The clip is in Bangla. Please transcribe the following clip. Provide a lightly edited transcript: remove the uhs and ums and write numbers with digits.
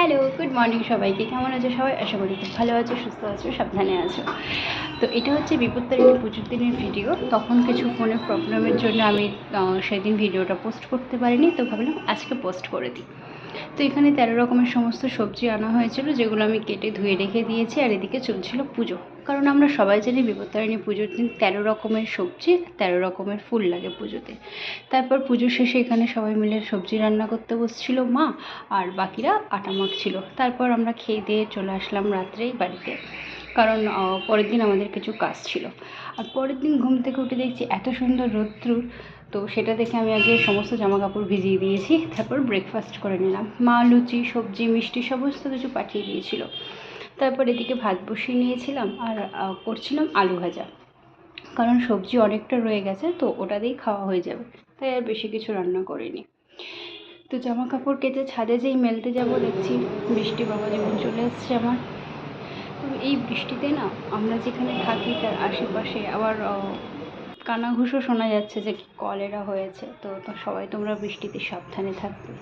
হ্যালো, গুড মর্নিং সবাইকে। কেমন আছো সবাই? আশা করি খুব ভালো আছো, সুস্থ আছো, সাবধানে আছো। তো এটা হচ্ছে বিপত্তারিণী পুজোর দিনের ভিডিও। তখন কিছু ফোনের প্রবলেমের জন্য আমি সেদিন ভিডিওটা পোস্ট করতে পারিনি, তো ভাবলাম আজকে পোস্ট করে দিই। তো এখানে 13 রকমের সমস্ত সবজি আনা হয়েছিল, যেগুলো আমি কেটে ধুয়ে রেখে দিয়েছি। আর এদিকে চলছিল পুজো, কারণ আমরা সবাই জানি বিপত্তারিণী পুজোর দিন 13 রকমের সবজি, 13 রকমের ফুল লাগে পুজোতে। তারপর পুজো শেষে এখানে সবাই মিলে সবজি রান্না করতে বসছিল মা, আর বাকিরা আটা মাখছিল। তারপর আমরা খেয়ে দিয়ে চলে আসলাম রাত্রেই বাড়িতে, কারণ পরের দিন আমাদের কিছু কাজ ছিল। আর পরের দিন ঘুম থেকে উঠে দেখছি এত সুন্দর রোদ্দুর, তো সেটা দেখে আমি আগে সমস্ত জামা কাপড় ভিজিয়ে দিয়েছি। তারপর ব্রেকফাস্ট করে নিলাম। মা লুচি, সবজি, মিষ্টি সমস্ত কিছু পাঠিয়ে দিয়েছিল। তারপর এদিকে ভাত বসিয়ে নিয়েছিলাম আর করছিলাম আলু ভাজা, কারণ সবজি অনেকটা রয়ে গেছে, তো ওটা দিয়েই খাওয়া হয়ে যাবে, তাই আর বেশি কিছু রান্না করিনি। তো জামা কাপড় কেচে ছাদে যেই মেলতে যাব, দেখছি বৃষ্টি বাবা যেমন চলে এসছে আমার। তো এই বৃষ্টিতে না, আমরা যেখানে থাকি তার আশেপাশে আবার কানাঘুষো শোনা যাচ্ছে যে কলেরা হয়েছে। তো সবাই তোমরা বৃষ্টিতে সাবধানে থাকবে।